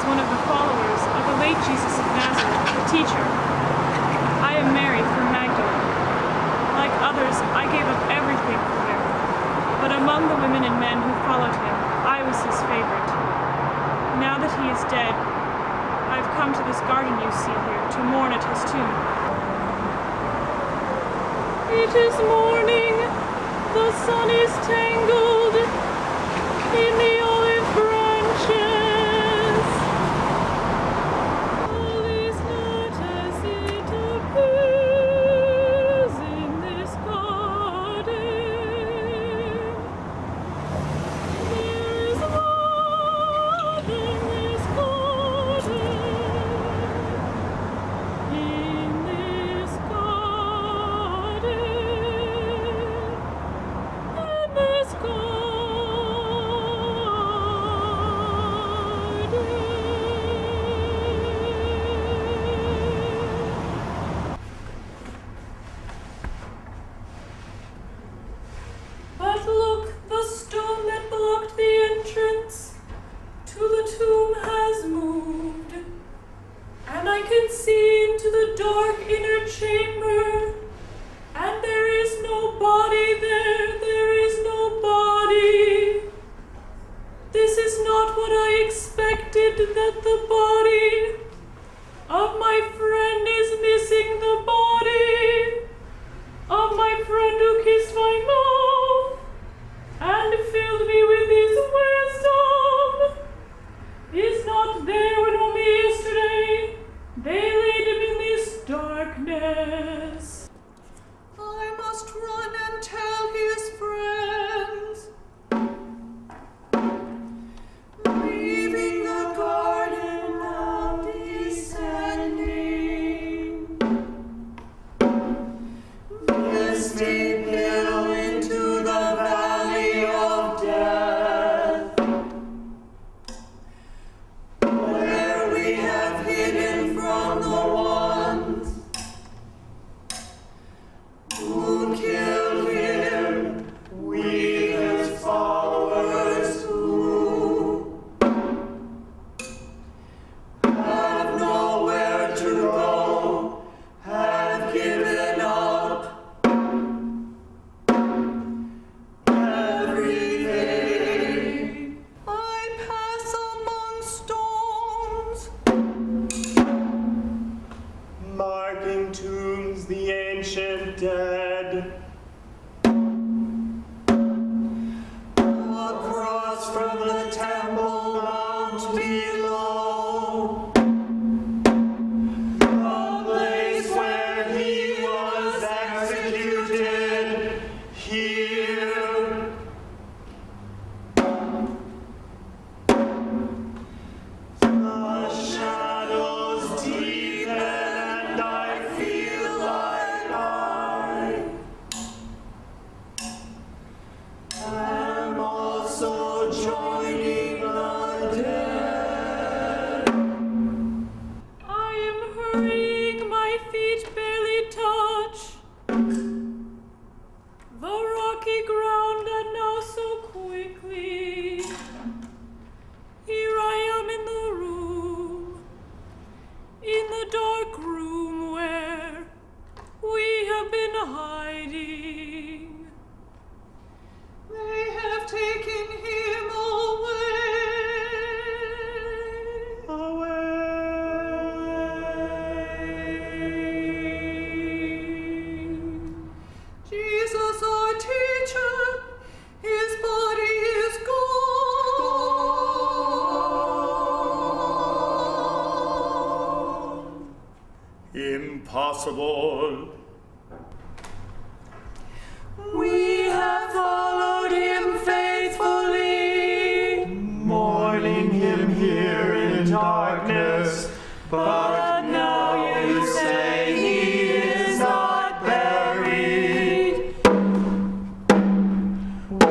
One of the followers of the late Jesus of Nazareth, the teacher. I am Mary from Magdalene. Like others, I gave up everything for him. But among the women and men who followed him, I was his favorite. Now that he is dead, I've come to this garden you see here to mourn at his tomb. It is morning, the sun is tangled in the olive branches. That the body of my friend is missing, the body of my friend who kissed my mouth and filled me with his wisdom is not there when only yesterday they laid him in this darkness. I must run and tell his friends. Leaving the garden now descending the steep hill into the valley of death, where we have hidden from the ones who killed him, we his followers who have nowhere to go, have given up everything. I pass among stones, marking tombs the ancient dead. Across from the temple mount below, the place where he hurrying, my feet barely touch the rocky ground, and now so quickly here I am in the room, in the dark room where we have been hiding. They have taken him away. Jesus, our teacher, his body is gone. Impossible. We have followed him faithfully, Mourning him here in darkness, but now you say he is not buried.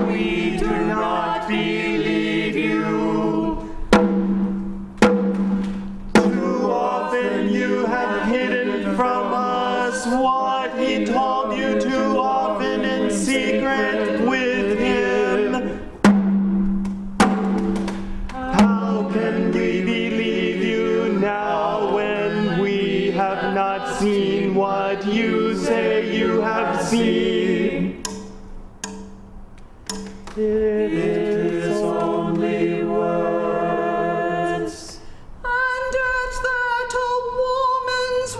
We do not believe you. Too often you have hidden from us what he told you too often in secret with him. How can we believe you now when we have not seen what you say you have seen? It is only words. and at that a woman's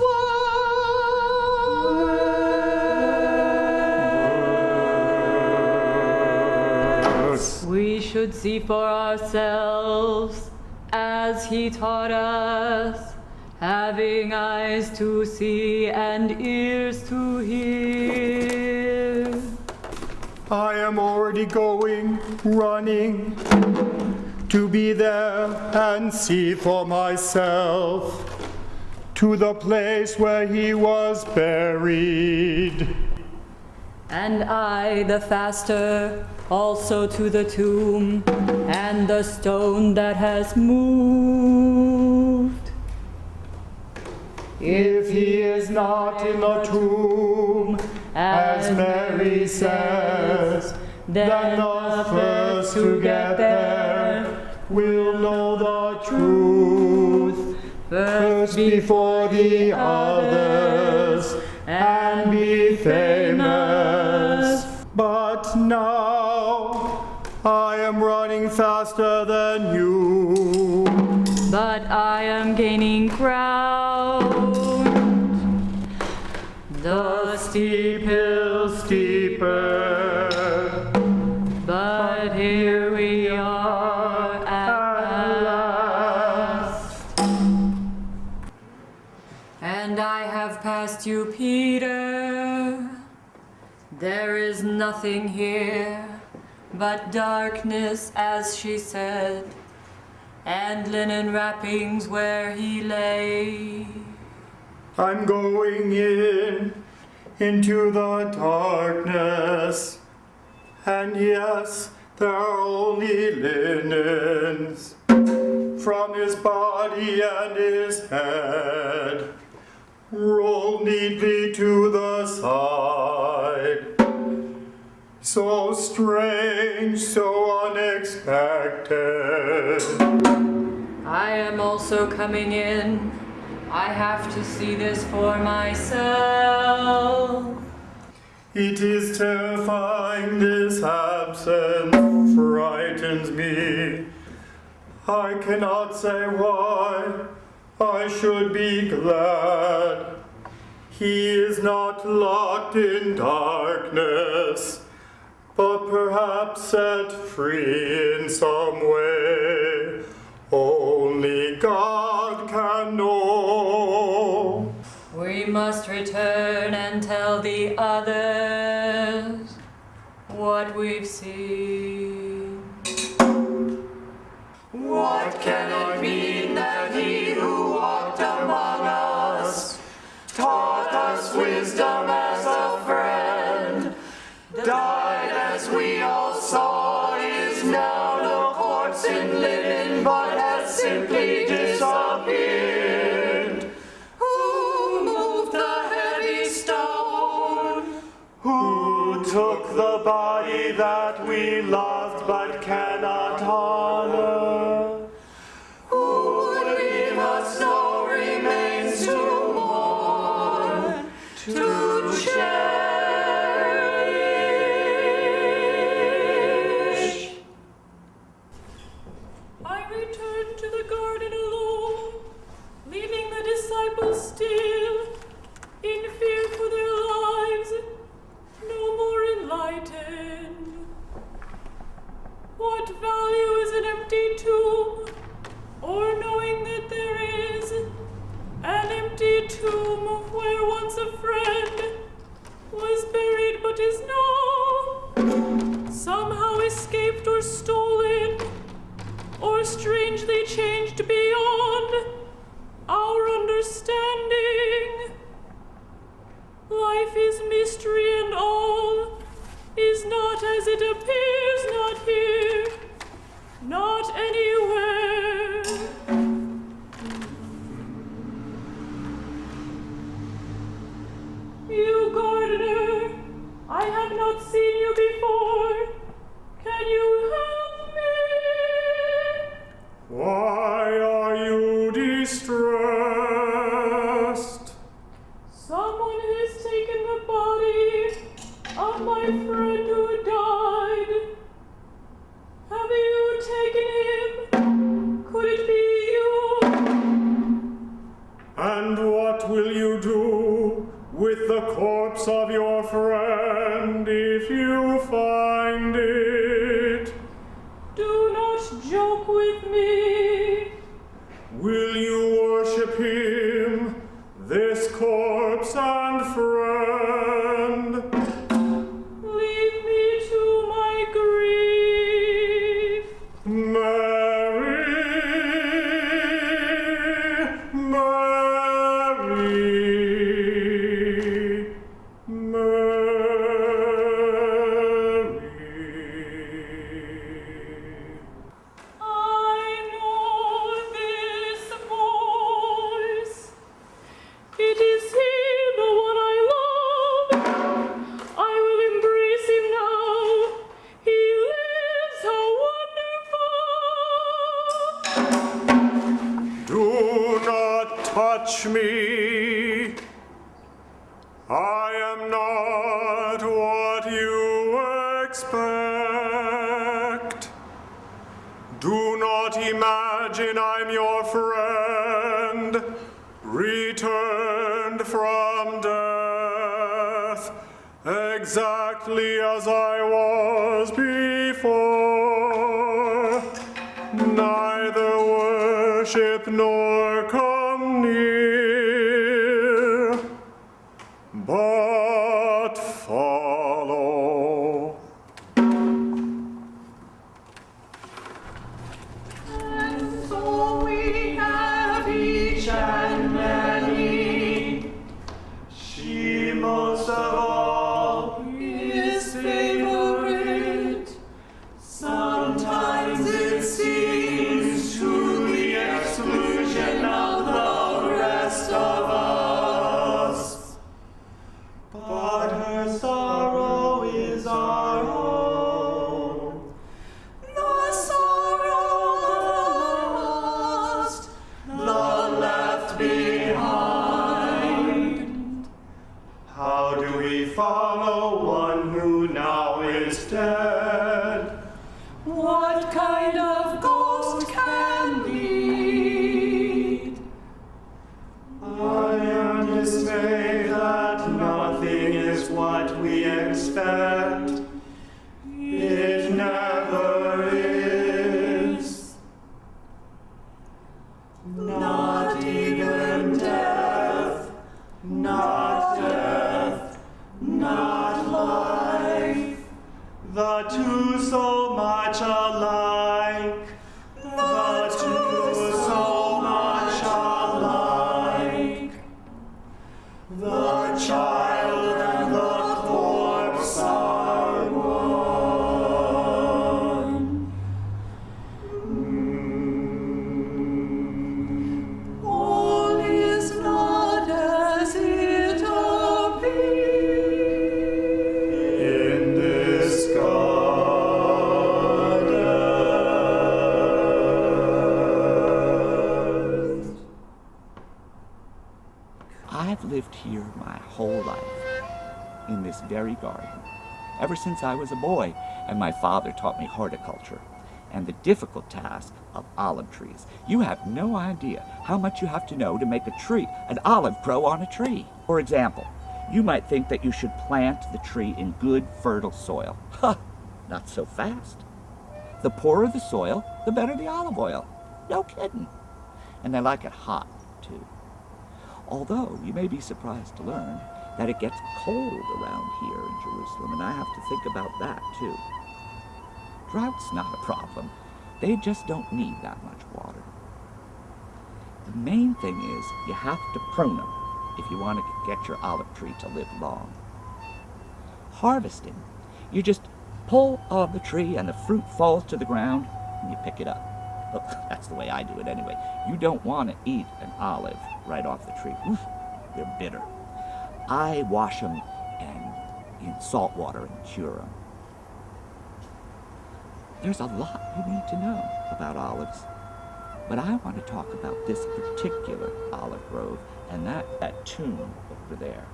word. We should see for ourselves as he taught us, having eyes to see and ears to hear. I am already going, running, to be there and see for myself, to the place where he was buried. And I, the faster, also to the tomb, and the stone that has moved. If he is not in the tomb, as Mary says, then the first to get there will know the truth, first before the others, and be famous. But now I am running faster than you. But I am gaining ground. The steep hill steeper, but here we are at last. And I have passed you, Peter. There is nothing here but darkness, as she said, and linen wrappings where he lay. I'm going into the darkness, and yes, there are only linens from his body and his head, rolled neatly to the side. So strange, so unexpected. I am also coming in. I have to see this for myself. It is terrifying, this absence frightens me. I cannot say why I should be glad. He is not locked in darkness, but perhaps set free in some way. Only God can know. We must return and tell the others what we've seen. What can it mean that he who walked among us, taught us wisdom as a friend, died as we all saw, is now no corpse in linen, but has simply disappeared? Who loved but cannot honor. Who would leave us no remains to mourn, to cherish? I returned to the garden alone, leaving the disciples still, in fear for their lives, no more enlightened. What value is an empty tomb, or knowing that there is an empty tomb where once a friend was buried but is now somehow escaped or stolen, or strangely changed beyond our understanding? Life is mystery, and all is not as it appears, not here, not anywhere. You gardener, I have not seen you before. Can you help me? Why are you distressed? Someone has taken the body of my friend who died. Have you taken him? Could it be you? And what will you do with the corpse of your friend if you find it? Do not joke with me. Will you worship him, this corpse and friend? Leave me to my grief. Mary, Mary, Mary. I know this voice. It is he, the one I love. I will embrace him now. He lives, how wonderful! Do not touch me. I am not what you expect. Do not imagine I'm your friend, returned from death, exactly as I was before. Neither worship nor come near, but follow. And so we have each and many. She most of all His favorite. Sometimes it seems to the exclusion of the rest of us. but her sorrow is our own. The sorrow of the lost, the left behind. How do we follow one who now is dead? What kind of ghost can lead? I am dismayed that nothing is what we expect. It never is. Not even death, not death, not life. The two so much alike. The two so much alike. The child and the corpse are one. All is not as it appears. In this garden. I've lived here my whole life, in this very garden, ever since I was a boy, and my father taught me horticulture and the difficult task of olive trees. You have no idea how much you have to know to make a tree, an olive, grow on a tree. For example, you might think that you should plant the tree in good, fertile soil. Ha! Not so fast. The poorer the soil, the better the olive oil. No kidding. And they like it hot, too. Although, you may be surprised to learn that it gets cold around here in Jerusalem, and I have to think about that, too. Drought's not a problem. They just don't need that much water. The main thing is you have to prune them if you want to get your olive tree to live long. Harvesting, you just pull on the tree and the fruit falls to the ground and you pick it up. Well, that's the way I do it anyway. You don't want to eat an olive right off the tree. Oof, they're bitter. I wash them in salt water and cure them. There's a lot you need to know about olives, but I want to talk about this particular olive grove and that tomb over there.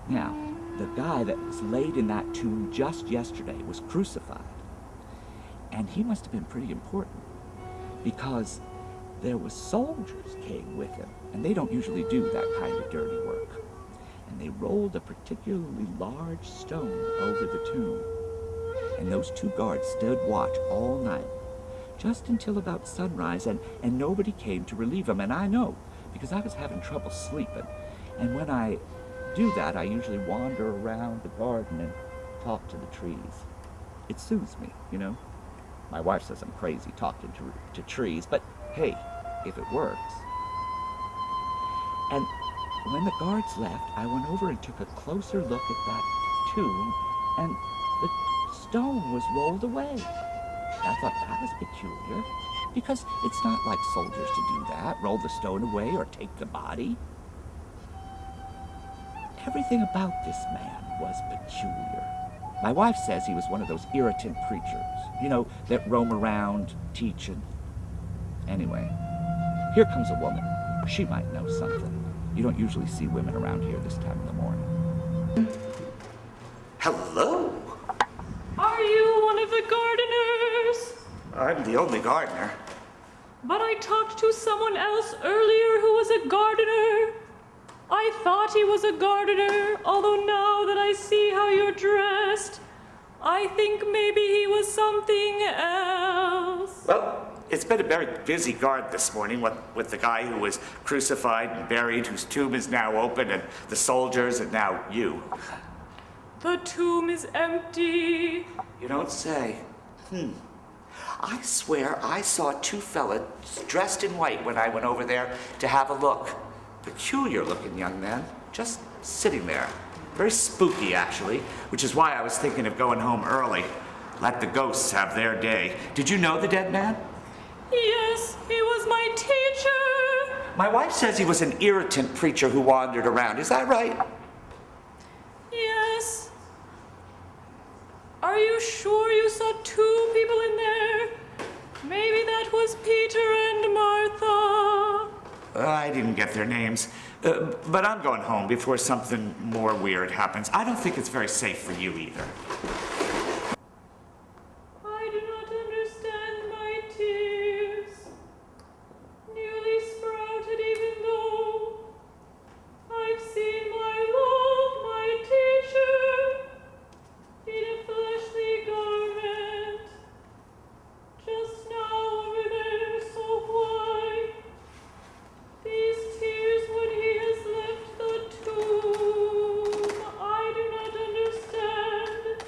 Now, the guy that was laid in that tomb just yesterday was crucified, and he must have been pretty important because there was soldiers came with him, and they don't usually do that kind of dirty work. And they rolled a particularly large stone over the tomb. And those two guards stood watch all night, just until about sunrise, and nobody came to relieve them. And I know, because I was having trouble sleeping. And when I do that, I usually wander around the garden and talk to the trees. It soothes me, you know. My wife says I'm crazy talking to trees, but hey, if it works. And when the guards left, I went over and took a closer look at that tomb, and the stone was rolled away. I thought that was peculiar, because it's not like soldiers to do that, roll the stone away or take the body. Everything about this man was peculiar. My wife says he was one of those irritant preachers, you know, that roam around teaching. Anyway, here comes a woman. She might know something. You don't usually see women around here this time of the morning. Hello. Are you one of the gardeners? I'm the only gardener. But I talked to someone else earlier who was a gardener. I thought he was a gardener, although now that I see how you're dressed, I think maybe he was something else. Well, it's been a very busy garden this morning with the guy who was crucified and buried, whose tomb is now open, and the soldiers, and now you. The tomb is empty. You don't say. I swear I saw two fellas dressed in white when I went over there to have a look. Peculiar looking young men, just sitting there. Very spooky, actually, which is why I was thinking of going home early. Let the ghosts have their day. Did you know the dead man? Yes, he was my teacher. My wife says he was an irritant preacher who wandered around. Is that right? Yes. Are you sure you saw two people in there? Maybe that was Peter and Martha. I didn't get their names. But I'm going home before something more weird happens. I don't think it's very safe for you either. I do not understand my tears. Newly sprouted even though I've seen my Lord, my teacher, in a fleshly garment. Just now over there, so why? These tears when he has left the tomb. I do not understand.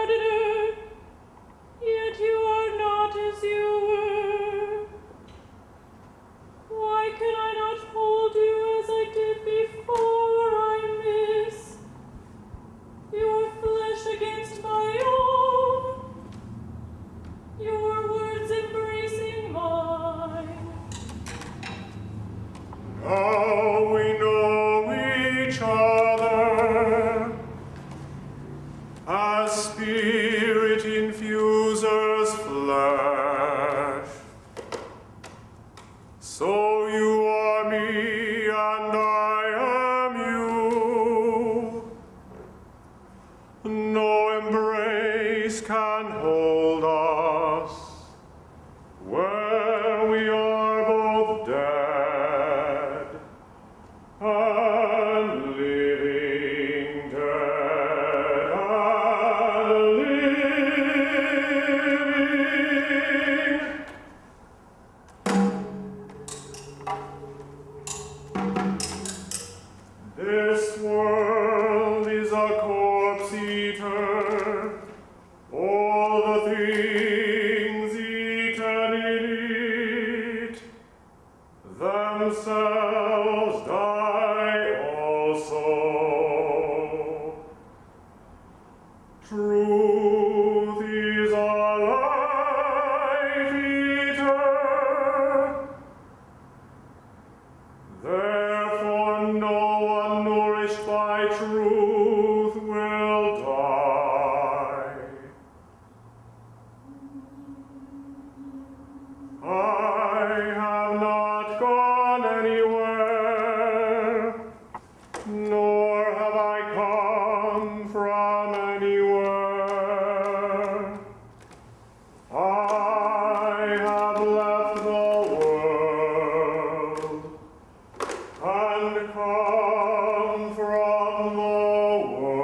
predator, yet you are not as you were. Why can I not hold you as I did before I miss your flesh against my own, your words embracing mine? Now we know each other as spirit infuses flesh. So you are me and I am you. No embrace can hold us where we are both dead and living, dead and living. This world is a corpse eater. All the things eaten in it themselves die also. Truth is a life eater. Therefore no one nourished by truth will die. I have not gone anywhere, nor have I come from anywhere. I have left the world and come from the world.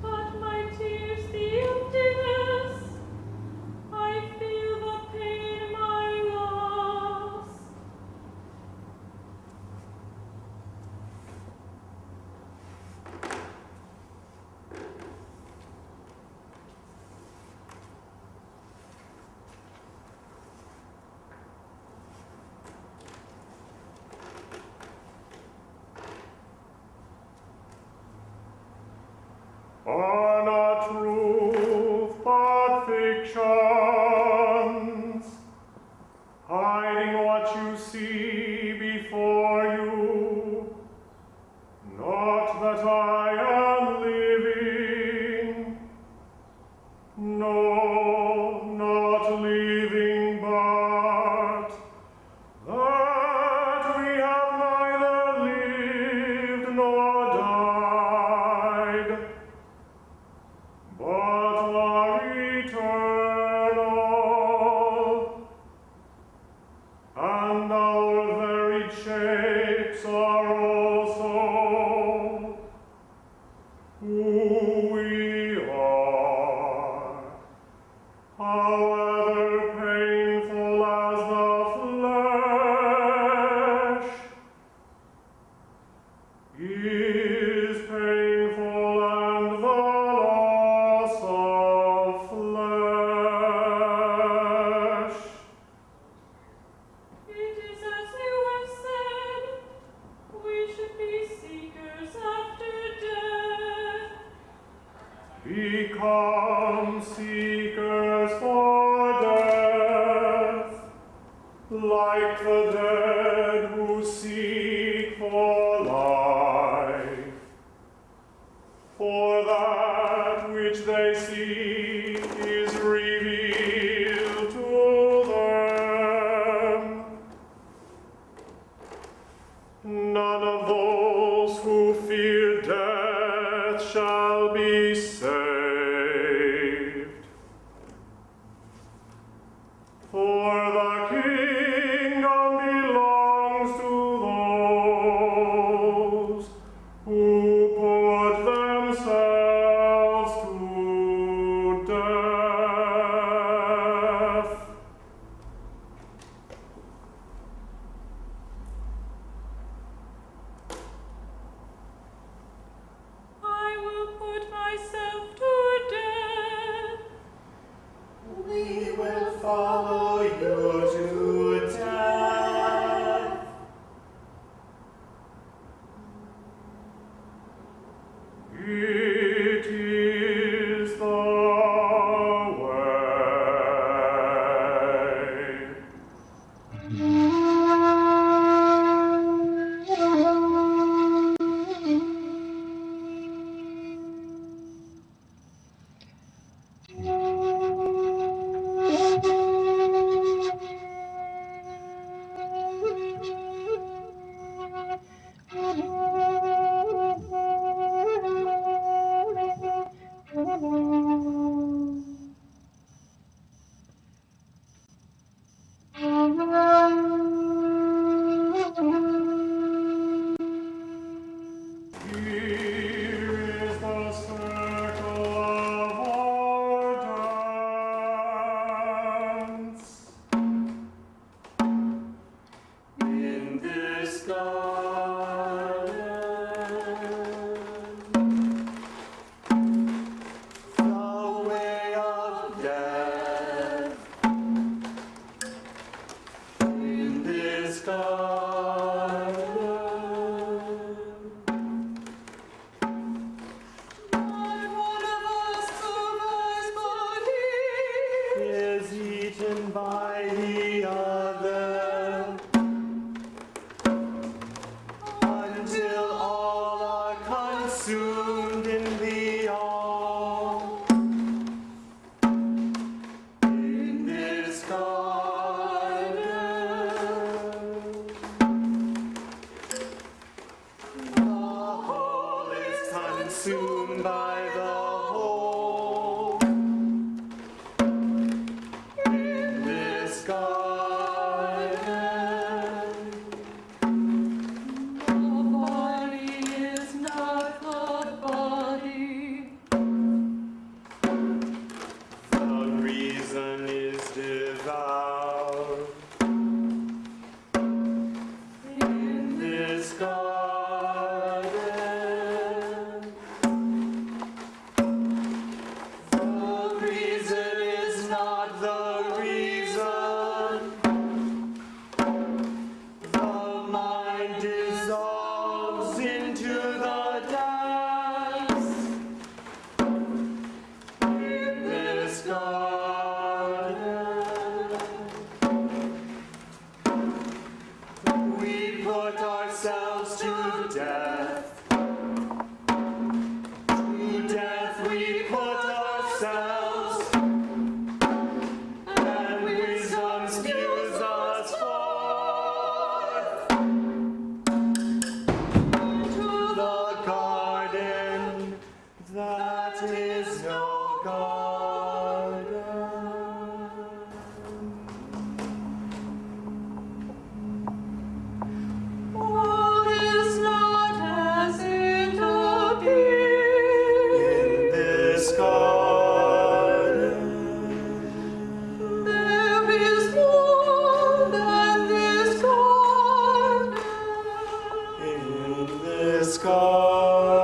But my tears, the emptiness, I feel the pain, my loss. Are not truth but fictions, hiding what you see before you? Not that I am living, no, not living, but that we have neither lived nor died, but are eternal, and our varied shapes are also who we are, however painful as the flesh is painful, and the loss of flesh. It is as you have said, we should be seekers after death. Become seekers for death, like the dead who seek for life. For that which they seek is revealed to them. None of those who fear death shall be saved. this garden, the way of death. In this garden, not one of us survives, but he is eaten by the other, until all are consumed in the all. In this garden, the whole is consumed by the whole. In this garden, the body is not the body. the reason is devoured. In this garden, the reason is not the reason. The mind dissolves into the dance. In this garden, we put ourselves to death. To death we put ourselves, and wisdom spews us forth to the garden that is no garden. All is not as it appears. In this garden, There is more than this garden. in this garden.